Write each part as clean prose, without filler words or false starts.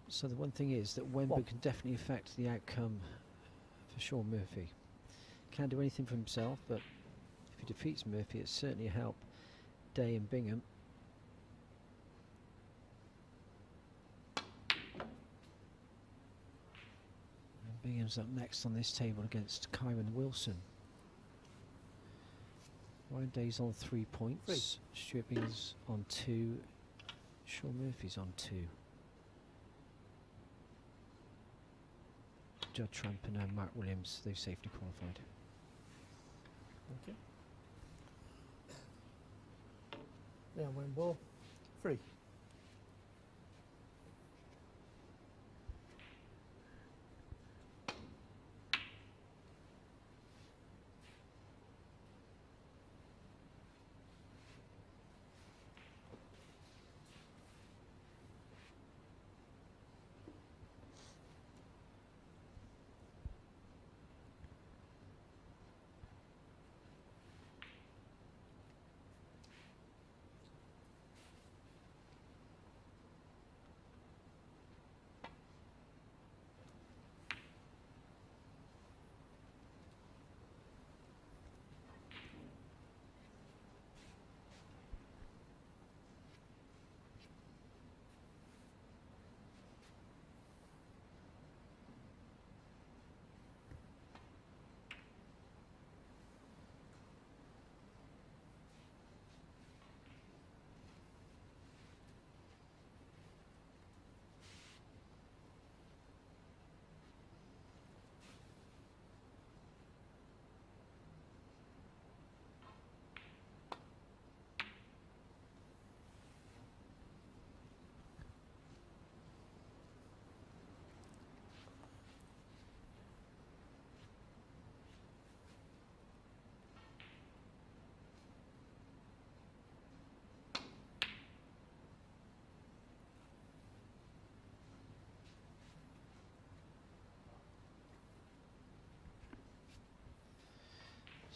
So the one thing is that WENBO can definitely affect the outcome for Shaun Murphy. Can't do anything for himself, but if he defeats Murphy, it's certainly a help. Day and Bingham. And Bingham's up next on this table against Kyron Wilson. Ryan Day's on 3 points. Stuart Bingham's on 2. Shaun Murphy's on 2. Judd Trampen and Mark Williams, they've safely qualified. Okay. Liang WENBO 3.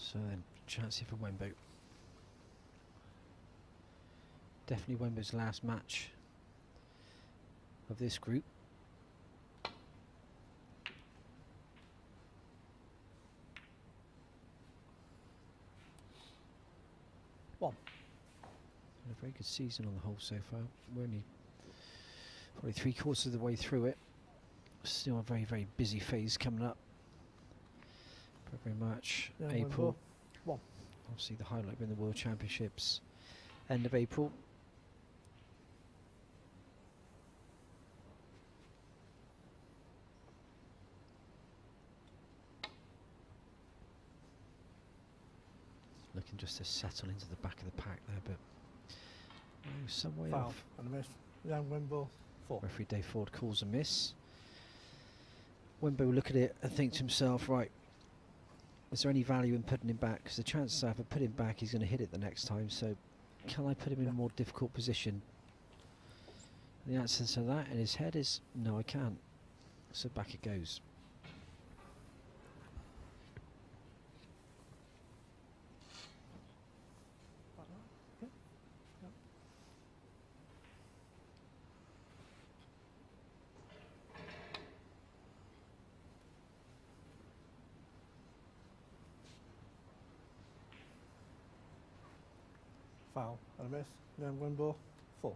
So then, chance here for WENBO. Definitely WENBO's last match of this group. One. A very good season on the whole so far. We're only probably 3/4 of the way through it. Still a very, very busy phase coming up. February, March, Liang April. WENBO 1. Obviously the highlight being the World Championships. End of April. Looking just to settle into the back of the pack there, but some way Foul off. and a miss. Liang WENBO 4. Referee Dave Ford calls a miss. WENBO will look at it and think to himself, right, is there any value in putting him back? Because the chances are if I put him back, he's going to hit it the next time. So can I put him in a more difficult position? The answer to that in his head is, no, I can't. So back it goes. Foul and a miss. Liang WENBO 4.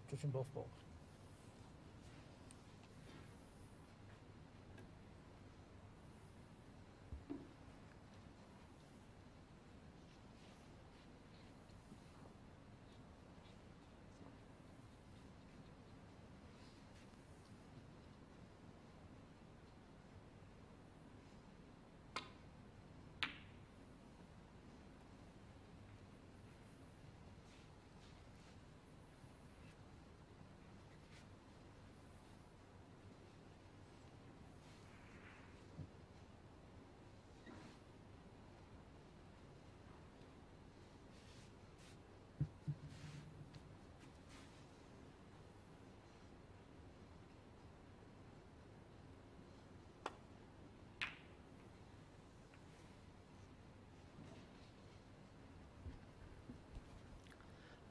Judging both balls.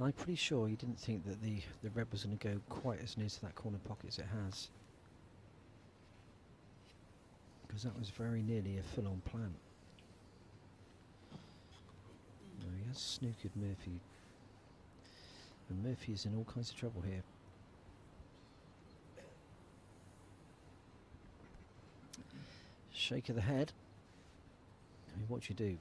I'm pretty sure he didn't think that the red was going to go quite as near to that corner pocket as it has. Because that was very nearly a full-on plant. No, he has snookered Murphy. And Murphy is in all kinds of trouble here. Shake of the head. I mean, what do you do?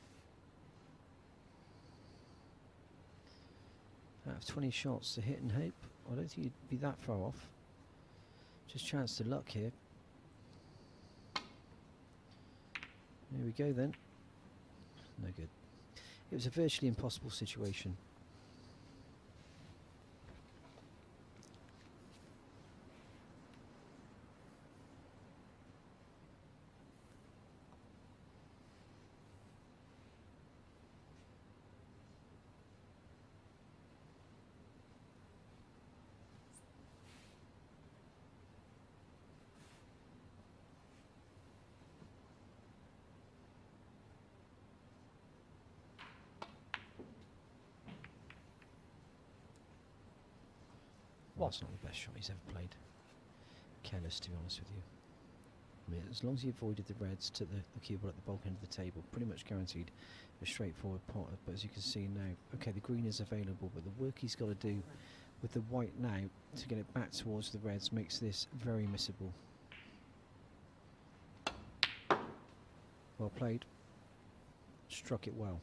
Out of 20 shots to hit and hope, I don't think you'd be that far off. Just chance to luck here. There we go then. No good. It was a virtually impossible situation. Well, that's not the best shot he's ever played. Careless, to be honest with you. I mean, as long as he avoided the reds to the cue ball at the bulk end of the table, pretty much guaranteed a straightforward pot. But as you can see now, okay, the green is available, but the work he's got to do with the white now to get it back towards the reds makes this very missable. Well played. Struck it well.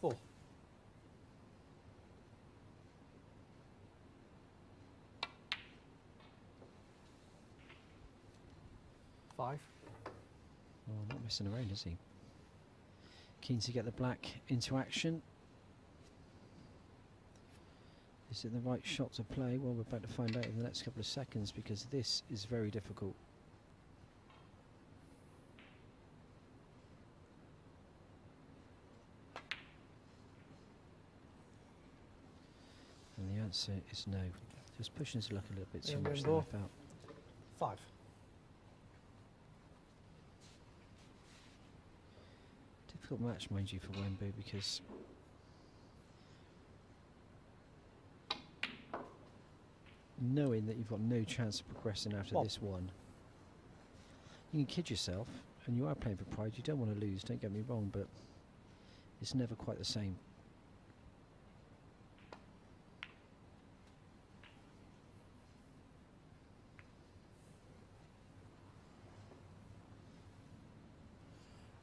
Four. Five. Oh, not messing around, is he? Keen to get the black into action. Is it the right shot to play? Well, we're about to find out in the next couple of seconds, because this is very difficult. And the answer is no. Just pushing his luck a little bit too much to the left out. Five. Difficult match, mind you, for WENBO, because knowing that you've got no chance of progressing after this one, you can kid yourself, and you are playing for pride. You don't want to lose, don't get me wrong, but it's never quite the same.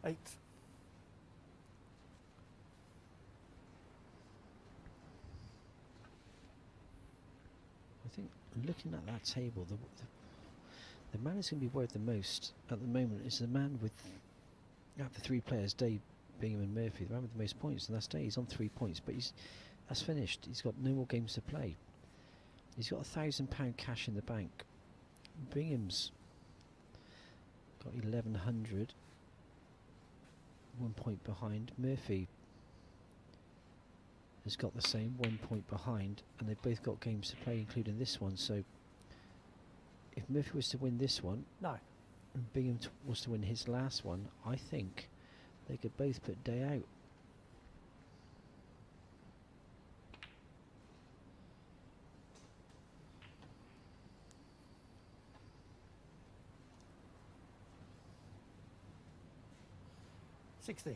Eight. I think looking at that table, the man who's going to be worth the most at the moment is the man with, out of the three players, Dave, Bingham and Murphy, the man with the most points, and that's Dave. He's on 3 points, but that's finished. He's got no more games to play. He's got £1,000 cash in the bank. Bingham's got 1100, 1 point behind. Murphy has got the same, 1 point behind, and they've both got games to play, including this one. So if Murphy was to win this one, No. and Bingham was to win his last one, I think they could both put Day out. $16.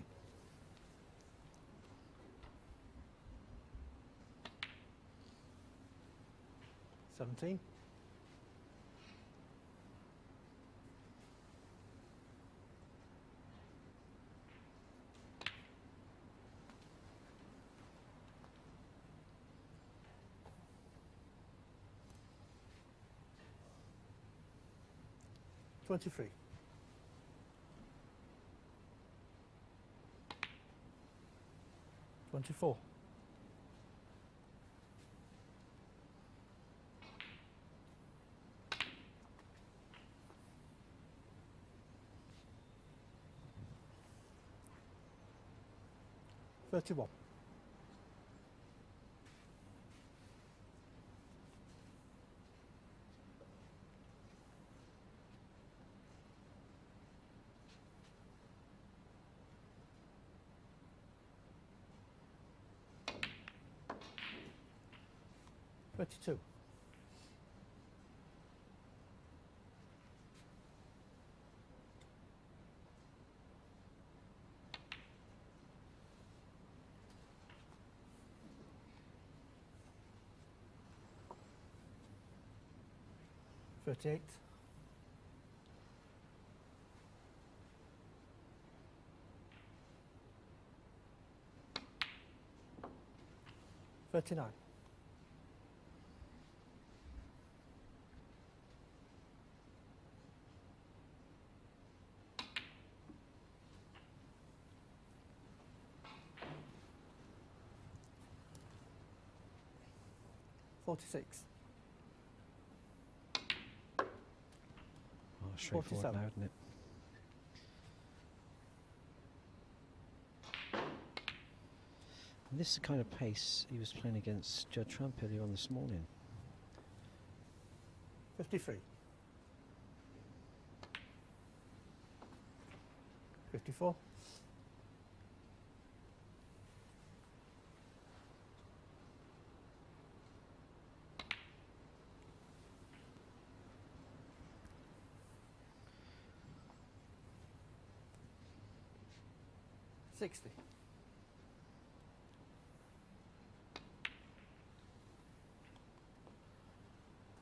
17. 23. 24. 31. 32. 38. 39. 46. Oh, straightforward 47. now, isn't it? And this is the kind of pace he was playing against Judd Trump earlier on this morning. 53. 54. 60.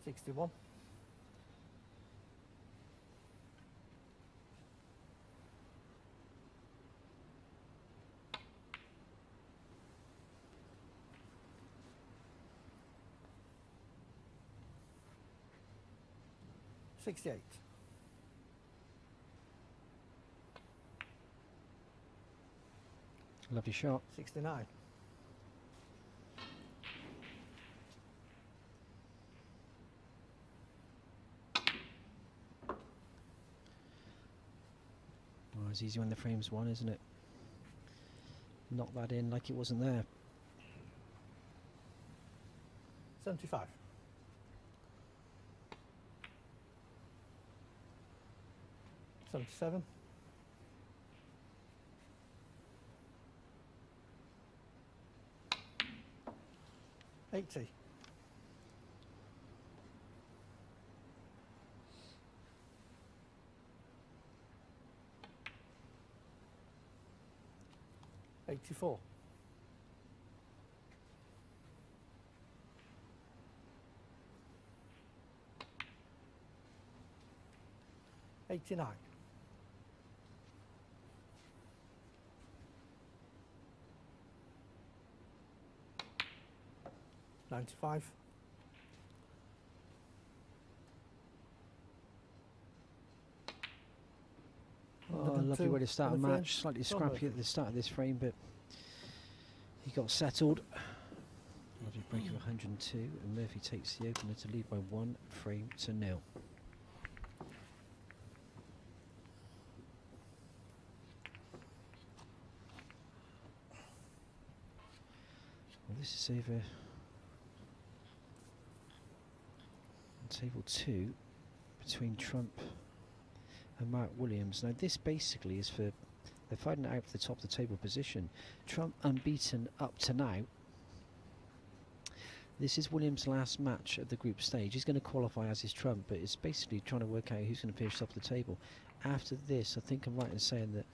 61. 68. Lovely shot. 69. Oh, it's easy when the frame's one, isn't it? Knock that in like it wasn't there. 75. 77. 80. 84. 89. 95. Oh, lovely way to start a on the frame. match. Slightly Shaun scrappy Murphy. at the start of this frame, but he got settled. Lovely break of 102, and Murphy takes the opener to lead by 1 frame to 0. Well, this is over on table 2 between Trump and Mark Williams. Now this basically is for, they're fighting it out for the top of the table position. Trump unbeaten up to now. This is Williams' last match at the group stage. He's going to qualify as is Trump, but it's basically trying to work out who's going to finish top of the table. After this, I think I'm right in saying that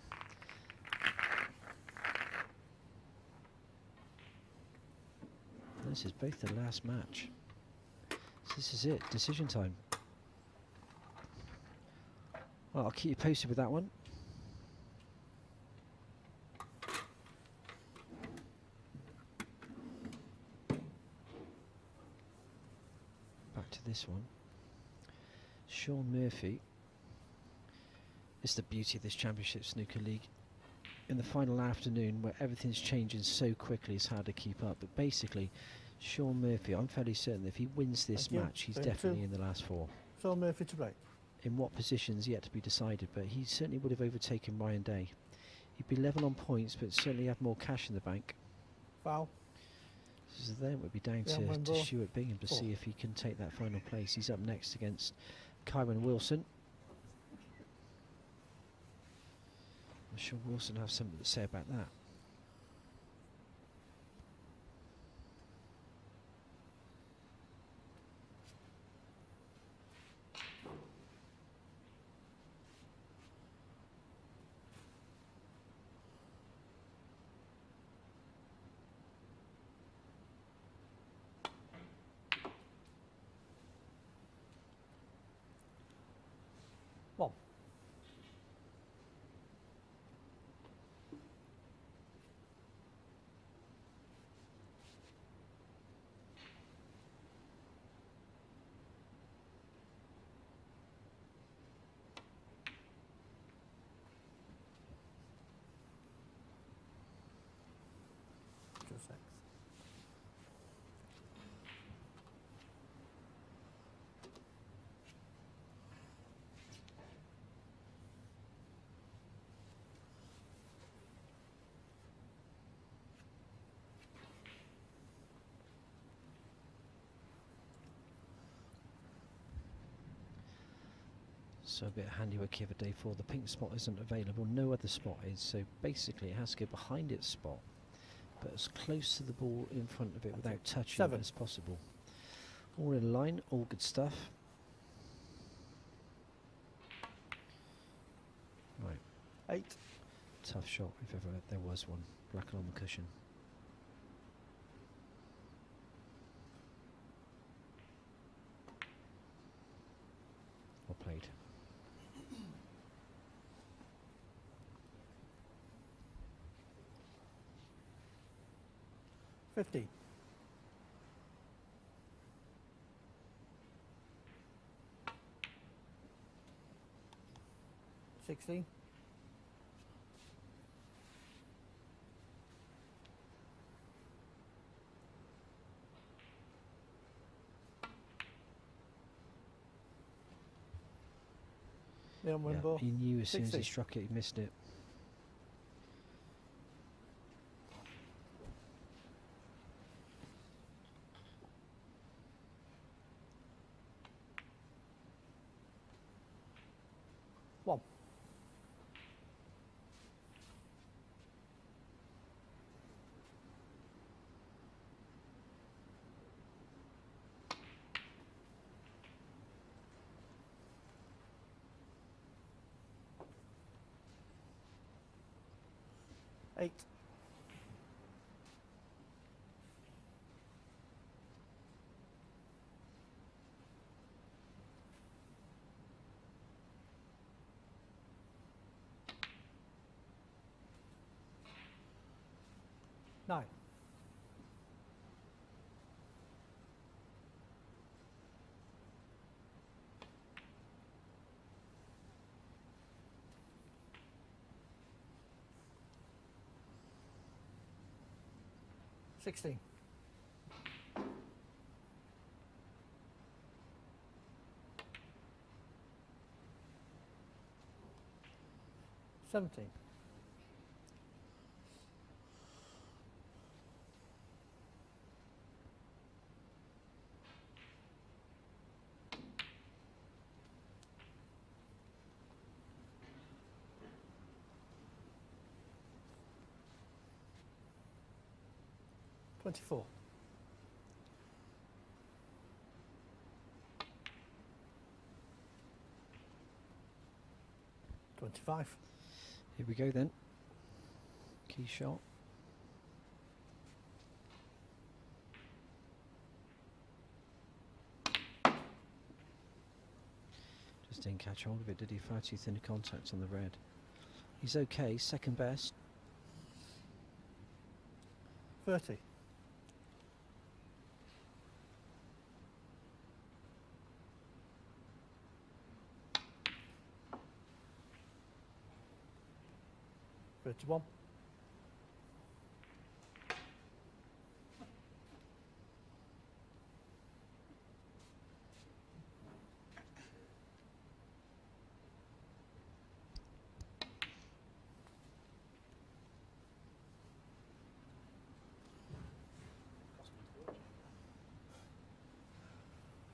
this is both the last match. So this is it, decision time. Well, I'll keep you posted with that one. Back to this one. Shaun Murphy. It's the beauty of this Championship Snooker League. In the final afternoon, where everything's changing so quickly, it's hard to keep up. But basically, Shaun Murphy, I'm fairly certain that if he wins this Thank you. match, he's Frame definitely 2. in the last 4. Shaun Murphy to break. In what positions yet to be decided, but he certainly would have overtaken Ryan Day. He'd be level on points, but certainly have more cash in the bank. Foul. So then it would be down Liang to WENBO. Stuart Bingham to 4. see if he can take that final place. He's up next against Kyron Wilson. I'm sure Wilson will have something to say about that. 1. Just 6. So a bit of handiwork here for day 4. The pink spot isn't available, no other spot is, so basically it has to go behind its spot, but as close to the ball in front of it without touching 7. it as possible. All in line, all good stuff. Right, 8. tough shot if ever there was one. Black on the cushion. Well played. 50. 16. WENBO. He knew as soon as he 60. struck it, he missed it. One. 8. 9. 16. 17. 24. 25. Here we go then. Key shot. Just didn't catch hold of it, did he? Far too thin contact on the red. He's okay, second best. 30. 31.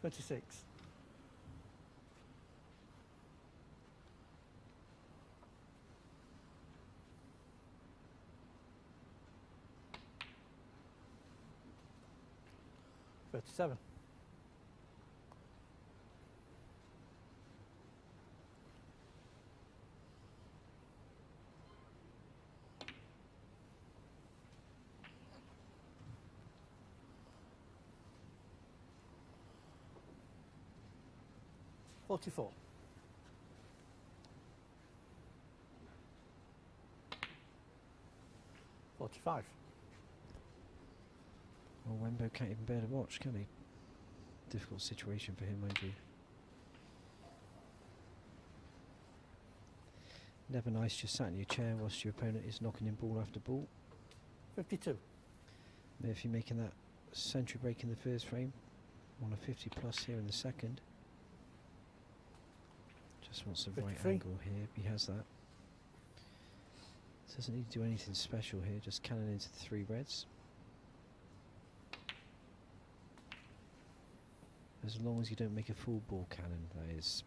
36. 37. 44. 45. Well, Wenbo can't even bear to watch, can he? Difficult situation for him, mind you. Never nice just sat in your chair whilst your opponent is knocking in ball after ball. 52. Murphy making that century break in the first frame. On a 50 plus here in the second. Just wants the right 53. angle here. He has that. Doesn't need to do anything special here. Just cannon into the 3 reds. As long as you don't make a full ball cannon, that is.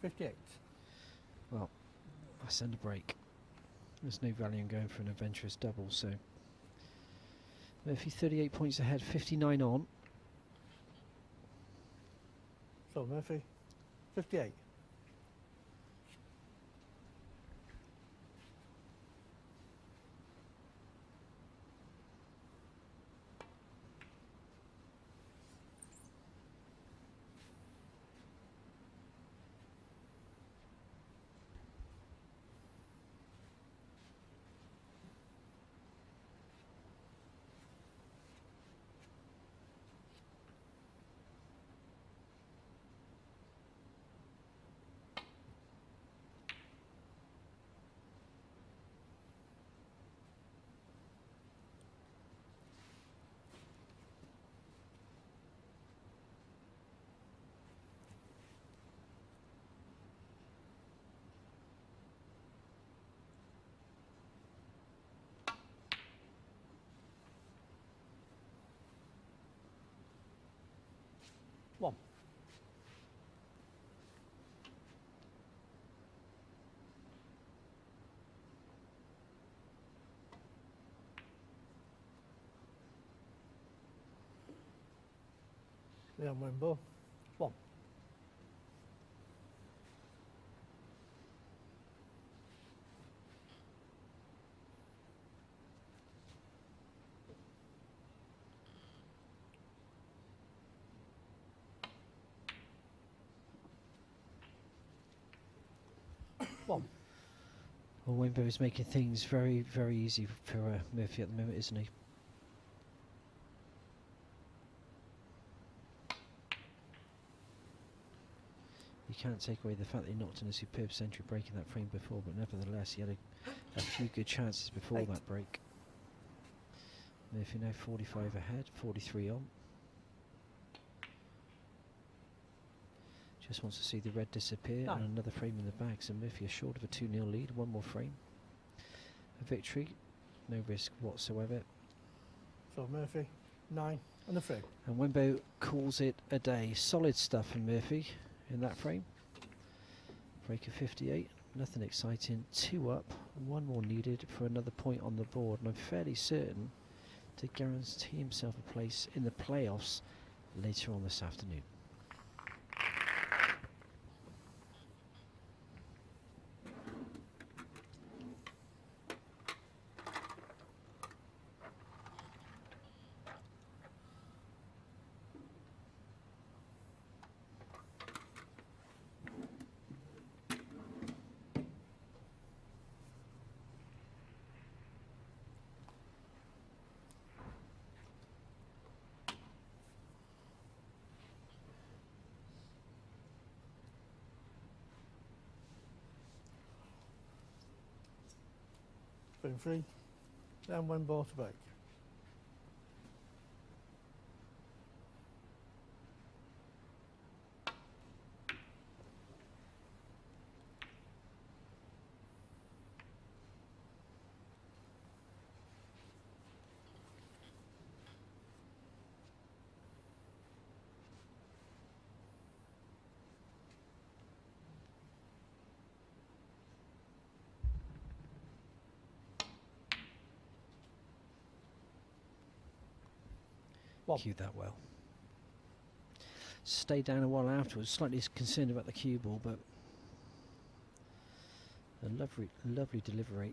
58. Well, I send a break. There's no value in going for an adventurous double, so Murphy 38 points ahead, 59 on. So Murphy, 58. One. Liang WENBO. 1. One. Well, Wenbo is making things very, very easy for Murphy at the moment, isn't he? You can't take away the fact that he knocked in a superb century break in that frame before, but nevertheless he had a few good chances before 8. that break. Murphy now 45 ahead, 43 on. Just wants to see the red disappear 9. and another frame in the bag, so Murphy is short of a 2-0 lead, one more frame. A victory, no risk whatsoever. So Murphy, 9 and a frame. And Wenbo calls it a day. Solid stuff from Murphy in that frame. Break of 58, nothing exciting. 2 up, 1 more needed for another point on the board, and I'm fairly certain to guarantee himself a place in the playoffs later on this afternoon. Frame 3. Liang WENBO to break. One. Cued that well. Stayed down a while afterwards, slightly concerned about the cue ball, but a lovely, lovely delivery.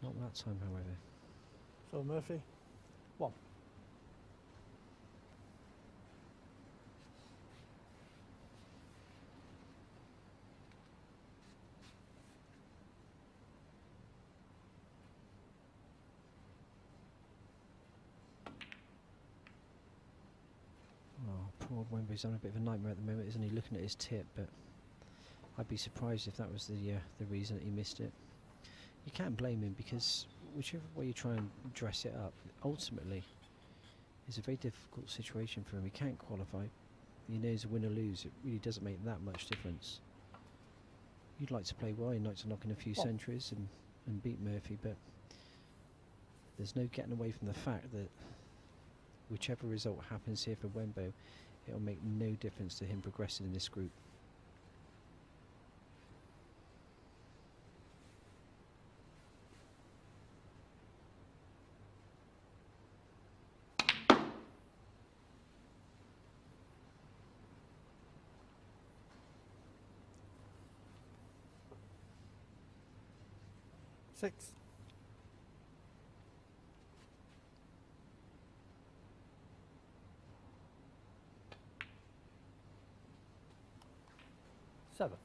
Not that time, however. So Murphy, 1. Poor old Wembley's on a bit of a nightmare at the moment, isn't he? Looking at his tip, but I'd be surprised if that was the reason that he missed it. You can't blame him, because whichever way you try and dress it up, ultimately it's a very difficult situation for him. He can't qualify. He knows win or lose, it really doesn't make that much difference. You'd like to play well, you'd like to knock in a few centuries and beat Murphy, but there's no getting away from the fact that whichever result happens here for WENBO, it'll make no difference to him progressing in this group. Six. Seven.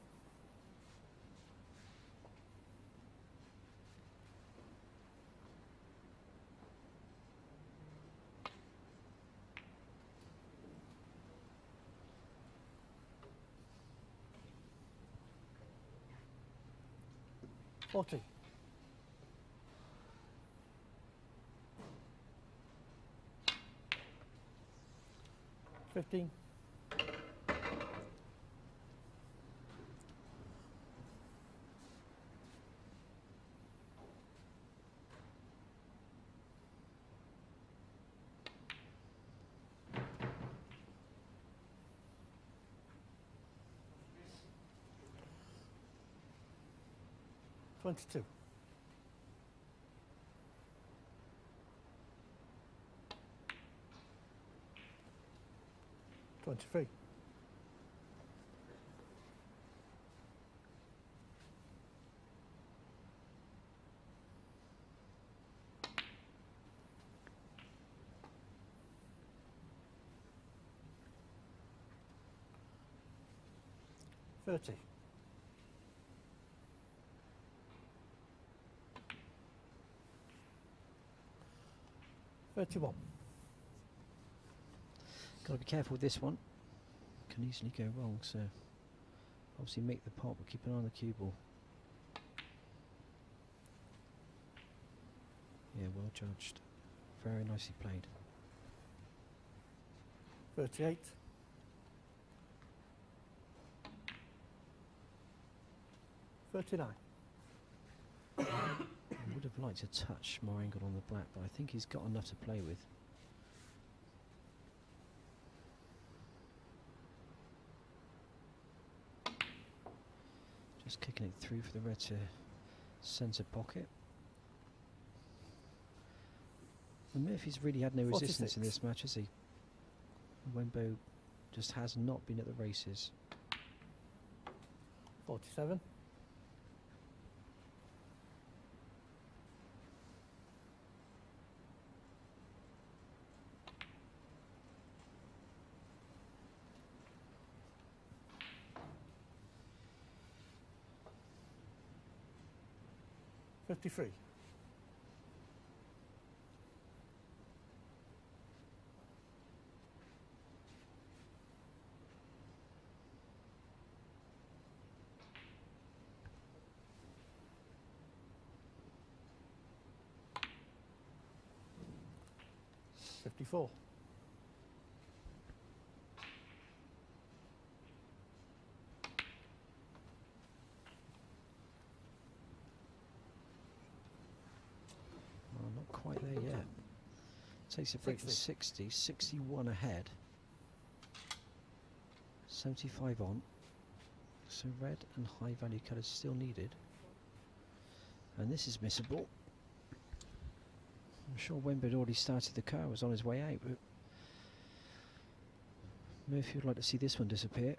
40. 15. 22. 23. 30. 31. Got to be careful with this one. Can easily go wrong, so obviously make the pot, but keep an eye on the cue ball. Yeah, well judged. Very nicely played. 38. 39. I would have liked to touch more angle on the black, but I think he's got enough to play with. Just kicking it through for the red to centre pocket. And Murphy's really had no resistance 46. in this match, has he? WENBO just has not been at the races. 47. 53. 54. 'Not quite there yet. Takes a break for 60, 61 ahead. 75 on. So red and high value colours still needed. And this is missable. I'm sure WENBO had already started the car, was on his way out, but Murphy would like to see this one disappear.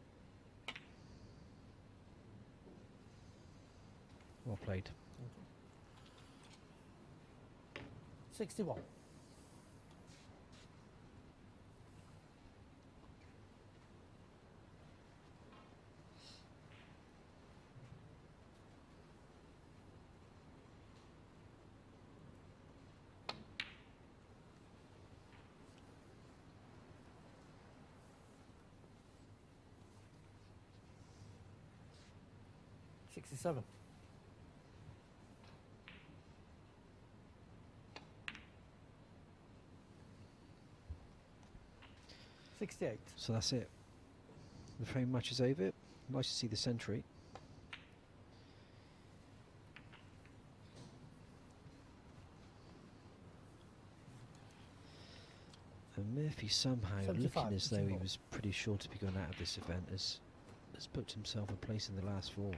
Well played. 61. 60. 67. 68. So that's it. The frame match is over. Nice to see the century. And Murphy somehow, 75, looking as though he single. was pretty sure to be going out of this event, has booked himself a place in the last four.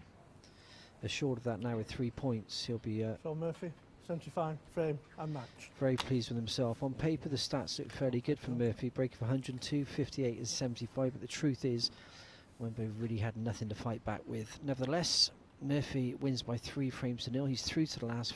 Assured of that now with 3 points, he'll be So Murphy, 75, frame and match. very pleased with himself. On paper, the stats look fairly good for Murphy. Break of 102, 58 and 75. But the truth is, WENBO really had nothing to fight back with. Nevertheless, Murphy wins by 3 frames to nil. He's through to the last